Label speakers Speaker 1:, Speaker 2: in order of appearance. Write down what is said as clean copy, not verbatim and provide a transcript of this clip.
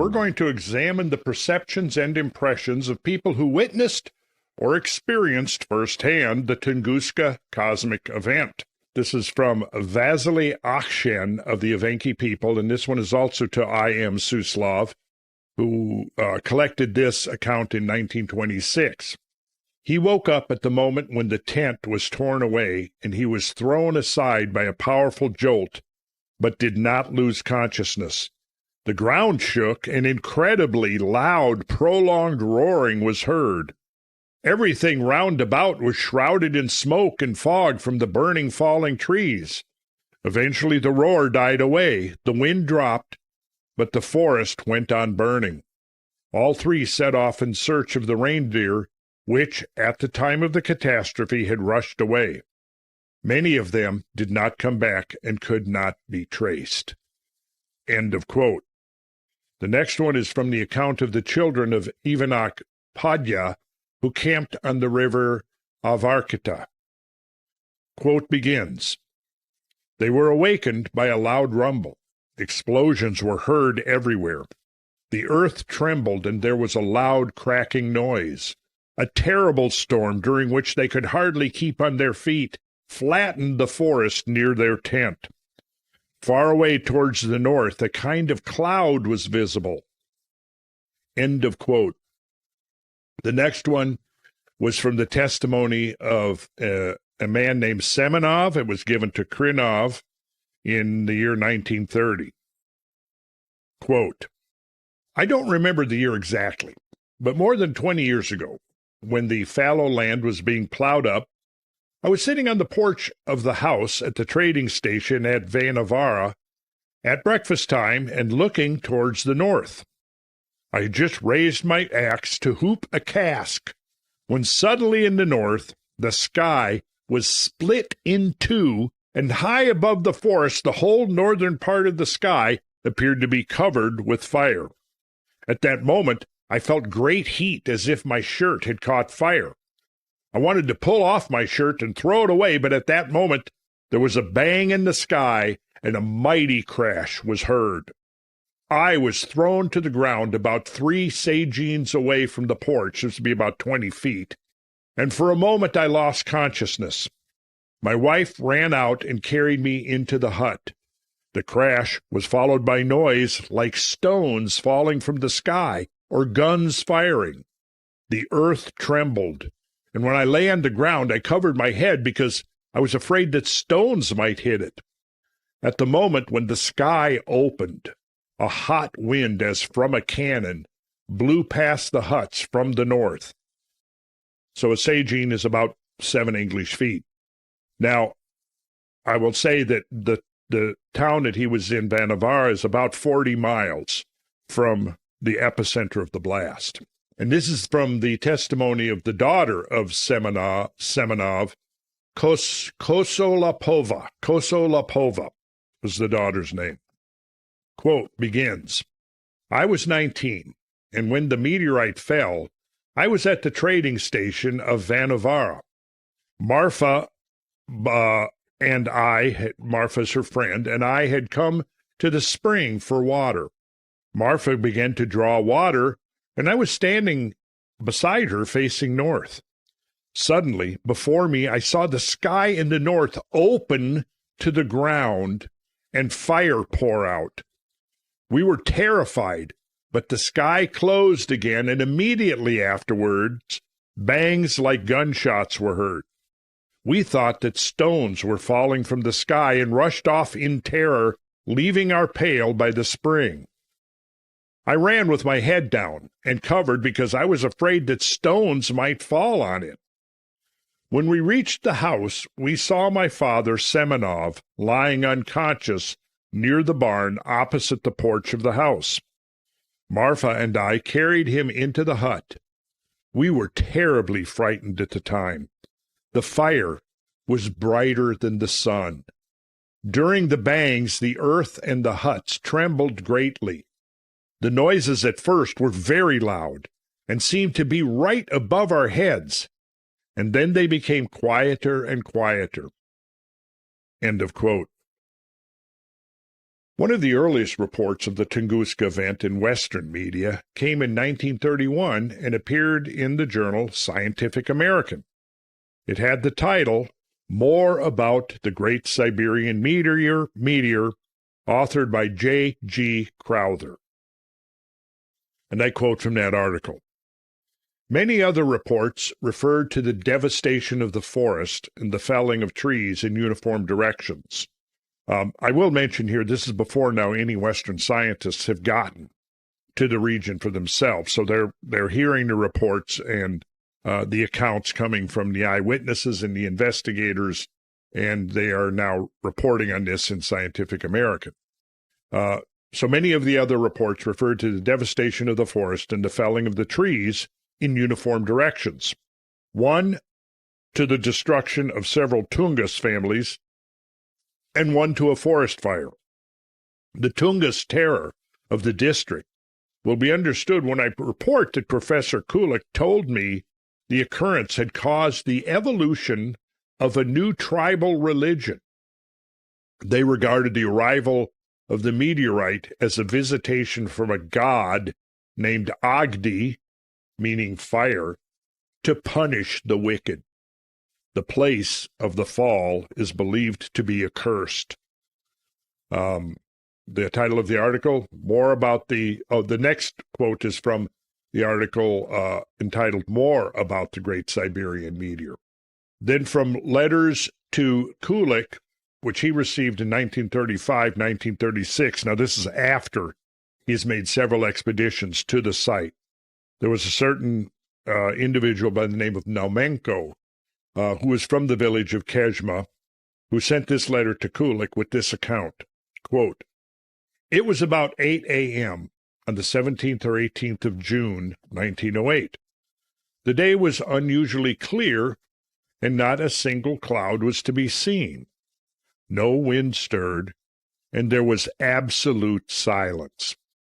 Speaker 1: we're going to examine the perceptions and impressions of people who witnessed or experienced firsthand the Tunguska cosmic event. This is from Vasily Akshen of the Evenki people, and this one is also to I.M. Suslov, who collected this account in 1926. He woke up at the moment when the tent was torn away, and he was thrown aside by a powerful jolt, but did not lose consciousness. The ground shook, and incredibly loud, prolonged roaring was heard. Everything round about was shrouded in smoke and fog from the burning, falling trees. Eventually the roar died away, the wind dropped, but the forest went on burning. All three set off in search of the reindeer, which, at the time of the catastrophe, had rushed away. Many of them did not come back and could not be traced. End of quote. The next one is from the account of the children of Ivanak Padya, who camped on the river Avarkita. Quote begins, "They were awakened by a loud rumble. Explosions were heard everywhere. The earth trembled and there was a loud cracking noise. A terrible storm, during which they could hardly keep on their feet, flattened the forest near their tent. Far away towards the north, a kind of cloud was visible." End of quote. The next one was from the testimony of a man named Semenov. It was given to Krinov in the year 1930. Quote, "I don't remember the year exactly, but more than 20 years ago, when the fallow land was being plowed up, I was sitting on the porch of the house at the trading station at Vanavara at breakfast time and looking towards the north. I had just raised my axe to hoop a cask, when suddenly in the north, the sky was split in two, and high above the forest, the whole northern part of the sky appeared to be covered with fire. At that moment, I felt great heat, as if my shirt had caught fire. I wanted to pull off my shirt and throw it away, but at that moment, there was a bang in the sky, and a mighty crash was heard. I was thrown to the ground about 3 sageens away from the porch, this would be about 20 feet, and for a moment I lost consciousness. My wife ran out and carried me into the hut. The crash was followed by noise like stones falling from the sky or guns firing. The earth trembled, and when I lay on the ground I covered my head because I was afraid that stones might hit it. At the moment when the sky opened, a hot wind, as from a cannon, blew past the huts from the north." So a sageen is about 7 English feet. Now, I will say that the town that he was in, Vanavara, is about 40 miles from the epicenter of the blast. And this is from the testimony of the daughter of Semenov, Kosolapova. Kosolapova was the daughter's name. Quote begins, "I was 19, and when the meteorite fell, I was at the trading station of Vanavara. Marfa and I, Marfa's her friend, and I had come to the spring for water. Marfa began to draw water, and I was standing beside her facing north. Suddenly, before me, I saw the sky in the north open to the ground and fire pour out. We were terrified, but the sky closed again, and immediately afterwards, bangs like gunshots were heard. We thought that stones were falling from the sky and rushed off in terror, leaving our pail by the spring. I ran with my head down and covered because I was afraid that stones might fall on it. When we reached the house, we saw my father, Semenov, lying unconscious near the barn opposite the porch of the house. Marfa and I carried him into the hut. We were terribly frightened at the time. The fire was brighter than the sun. During the bangs, the earth and the huts trembled greatly. The noises at first were very loud and seemed to be right above our heads, and then they became quieter and quieter." End of quote. One of the earliest reports of the Tunguska event in Western media came in 1931 and appeared in the journal Scientific American. It had the title, More About the Great Siberian Meteor, authored by J. G. Crowther. And I quote from that article. Many other reports referred to the devastation of the forest and the felling of trees in uniform directions. I will mention here, this is before now any Western scientists have gotten to the region for themselves. So they're hearing the reports and the accounts coming from the eyewitnesses and the investigators, and they are now reporting on this in Scientific American. So many of the other reports referred to the devastation of the forest and the felling of the trees in uniform directions. One to the destruction of several Tungus families, and one to a forest fire. The Tungus terror of the district will be understood when I report that Professor Kulik told me the occurrence had caused the evolution of a new tribal religion. They regarded the arrival of the meteorite as a visitation from a god named Agdi, meaning fire, to punish the wicked. The place of the fall is believed to be accursed. The title of the article, more about the next quote is from the article entitled More About the Great Siberian Meteor. Then from letters to Kulik, which he received in 1935, 1936. Now this is after he's made several expeditions to the site. There was a certain individual by the name of Naumenko, who was from the village of Kejma, who sent this letter to Kulik with this account. Quote, it was about 8 a.m. on the 17th or 18th of June, 1908. The day was unusually clear, and not a single cloud was to be seen. No wind stirred, and there was absolute silence.